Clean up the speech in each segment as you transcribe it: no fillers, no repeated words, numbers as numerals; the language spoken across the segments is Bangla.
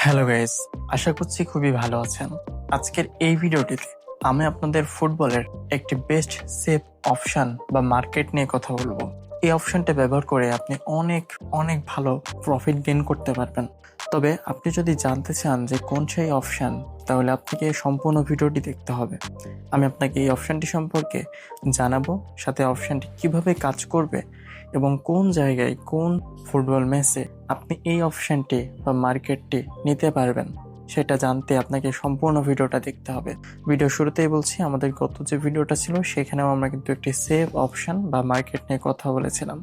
হ্যালো গাইস, আশা করছি খুবই ভালো আছেন। আজকের এই ভিডিওটিতে আমি আপনাদের ফুটবলের একটি বেস্ট সেভ অপশন বা মার্কেট নিয়ে কথা বলবো। এই অপশনটা ব্যবহার করে আপনি অনেক অনেক ভালো প্রফিট গেইন করতে পারবেন। তবে আপনি যদি জানতে চান যে কোন সেই অপশন, তাহলে আপনাকে সম্পূর্ণ ভিডিওটি দেখতে হবে। আমি আপনাকে এই অপশনটি সম্পর্কে জানাবো, সাথে অপশনটি কিভাবে কাজ করবে এবং কোন জায়গায় কোন ফুটবল ম্যাচে আপনি এই অপশনটি বা মার্কেটটি নিতে পারবেন সেটা জানতে আপনাকে সম্পূর্ণ ভিডিওটা দেখতে হবে। ভিডিও শুরুতেই বলছি, আমাদের গত যে ভিডিওটা ছিল সেখানেও আমরা কিন্তু একটি সেভ অপশন বা মার্কেট নিয়ে কথা বলেছিলাম।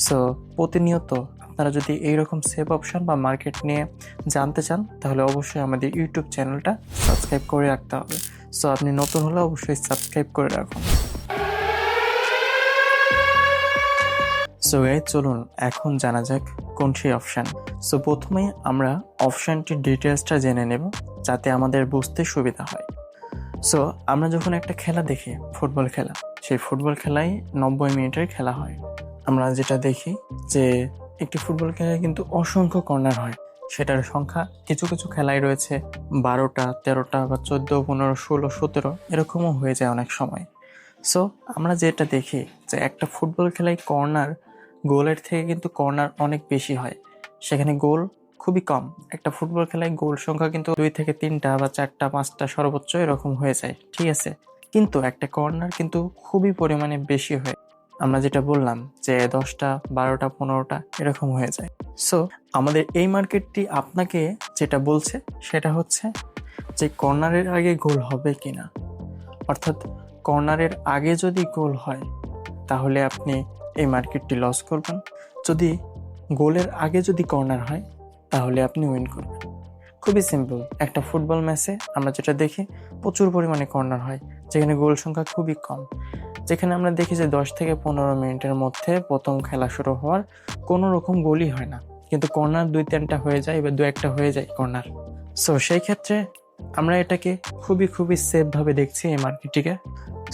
সো প্রতিনিয়ত আপনারা যদি এইরকম সেভ অপশন বা মার্কেট নিয়ে জানতে চান তাহলে অবশ্যই আমাদের ইউটিউব চ্যানেলটা সাবস্ক্রাইব করে রাখতে হবে। সো আপনি নতুন হলে অবশ্যই সাবস্ক্রাইব করে রাখুন। সো চলুন এখন জানা যাক কোন সেই অপশন। সো প্রথমে আমরা অপশনটির ডিটেলসটা জেনে নেব যাতে আমাদের বুঝতে সুবিধা হয়। সো আমরা যখন একটা খেলা দেখি, ফুটবল খেলা, সেই ফুটবল খেলায় 90 মিনিটের খেলা হয়। আমরা যেটা দেখি যে একটি ফুটবল খেলায় কিন্তু অসংখ্য কর্নার হয়। সেটার সংখ্যা কিছু কিছু খেলায় রয়েছে 12টা, 13টা বা 14, 15, 16, 17 এরকমও হয়ে যায় অনেক সময়। সো আমরা যেটা দেখি যে একটা ফুটবল খেলায় গোলের থেকে কিন্তু কর্নার অনেক বেশি হয়, সেখানে গোল খুবই কম। একটা ফুটবল খেলায় গোল সংখ্যা কিন্তু 2 থেকে 3টা বা 4টা 5টা সর্বোচ্চ এরকম হয়ে যায়, ঠিক আছে। কিন্তু একটা কর্নার কিন্তু খুবই পরিমাণে বেশি হয়, আমরা যেটা বললাম যে 10টা 12টা 15টা এরকম হয়ে যায়। সো আমাদের এই মার্কেটটি আপনাকে যেটা বলছে সেটা হচ্ছে যে কর্নারের আগে গোল হবে কিনা, অর্থাৎ কর্নারের আগে যদি গোল হয় তাহলে আপনি এই মার্কেটটি লস করবেন। যদি গোলের আগে যদি কর্নার হয় তাহলে আপনি উইন করবেন। খুবই সিম্পল। একটা ফুটবল ম্যাচে আমরা যেটা দেখি প্রচুর পরিমাণে কর্নার হয়, যেখানে গোল সংখ্যা খুবই কম। যেখানে আমরা দেখি যে 10 থেকে 15 মিনিটের মধ্যে প্রথম খেলা শুরু হওয়ার কোনো রকম গোলই হয় না, কিন্তু কর্নার 2-3টা হয়ে যায় বা 2-1টা হয়ে যায় কর্নার। সো সেই ক্ষেত্রে আমরা এটাকে খুবই সেফভাবে দেখছি এই মার্কেটটিকে।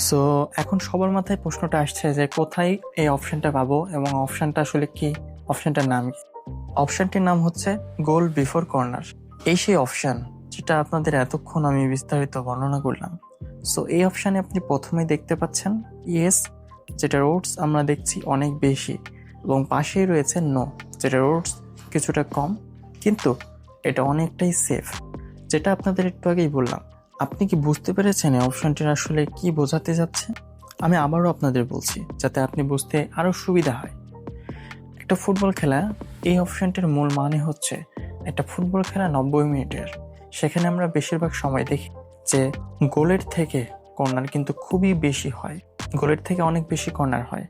সো এখন সবার মাথায় প্রশ্নটা আসছে যে কোথায় এই অপশনটা পাবো এবং অপশনটা আসলে কি, অপশনটার নাম কি। অপশনটির নাম হচ্ছে গোল বিফোর কর্নার। এই সেই অপশন যেটা আপনাদের এতক্ষণ আমি বিস্তারিত বর্ণনা করলাম। সো এই অপশানে আপনি প্রথমেই দেখতে পাচ্ছেন ইয়েস, যেটা রোডস আমরা দেখছি অনেক বেশি, এবং পাশেই রয়েছে নো, যেটা রোডস কিছুটা কম, কিন্তু এটা অনেকটাই সেফ, যেটা আপনাদের একটু আগেই বললাম। আপনি কি বুঝতে পেরেছেন এই অপশনটির আসলে কি বোঝাতে যাচ্ছে? আমি আবারও আপনাদের বলছি যাতে আপনি বুঝতে আরও সুবিধা হয়। একটা ফুটবল খেলা, এই অপশনটির মূল মানে হচ্ছে একটা ফুটবল খেলা 90 মিনিটের, সেখানে আমরা বেশিরভাগ সময় দেখি যে গোলের থেকে কর্নার কিন্তু খুবই বেশি হয়, গোলের থেকে অনেক বেশি কর্নার হয়।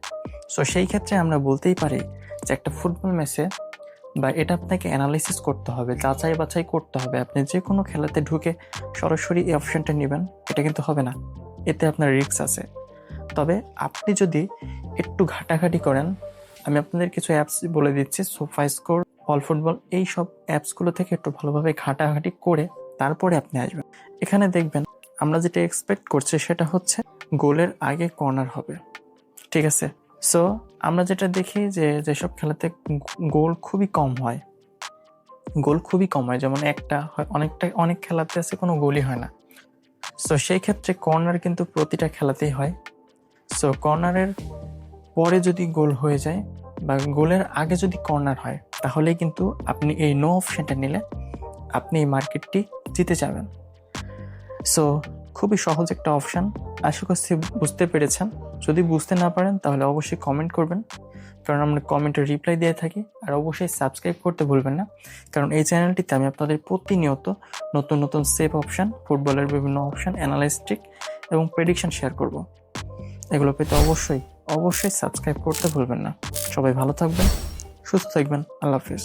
সো সেই ক্ষেত্রে আমরা বলতেই পারি যে একটা ফুটবল ম্যাচে, বা এটা আপনাকে অ্যানালাইসিস করতে হবে, যাচাই বাছাই করতে হবে। আপনি যে কোনো খেলাতে ঢুকে সরাসরি এই অপশনটা নেবেন এটা কিন্তু হবে না, এতে আপনার রিস্ক আছে। তবে আপনি যদি একটু ঘাটাঘাটি করেন, আমি আপনাদের কিছু অ্যাপস বলে দিচ্ছি, সোফাস্কোর, অল ফুটবল, এই সব অ্যাপসগুলো থেকে একটু ভালোভাবে ঘাটাঘাটি করে তারপরে আপনি আসবেন। এখানে দেখবেন আমরা যেটা এক্সপেক্ট করছি সেটা হচ্ছে গোলের আগে কর্নার হবে, ঠিক আছে। সো আমরা যেটা দেখি যে যেসব খেলাতে গোল খুবই কম হয়, যেমন একটা হয়, অনেক খেলাতে আছে কোনো গোলই হয় না। সো সেই ক্ষেত্রে কর্নার কিন্তু প্রতিটা খেলাতেই হয়। সো কর্নারের পরে যদি গোল হয়ে যায় বা গোলের আগে যদি কর্নার হয় তাহলে কিন্তু আপনি এই নো অপশনটা নিলে আপনি এই মার্কেটটি জিতে যাবেন। সো খুবই সহজ একটা অপশন, আশা করছি বুঝতে পেরেছেন। যদি বুঝতে না পারেন তাহলে অবশ্যই কমেন্ট করবেন, কারণ আমরা কমেন্টে রিপ্লাই দিয়ে থাকি। আর অবশ্যই সাবস্ক্রাইব করতে ভুলবেন না, কারণ এই চ্যানেলটিতে আমি আপনাদের প্রতিনিয়ত নতুন নতুন সেভ অপশন, ফুটবলের বিভিন্ন অপশন, অ্যানালাইস্টিক এবং প্রেডিকশন শেয়ার করব। এগুলো পেতে অবশ্যই সাবস্ক্রাইব করতে ভুলবেন না। সবাই ভালো থাকবেন, সুস্থ থাকবেন। আল্লাহ হাফিজ।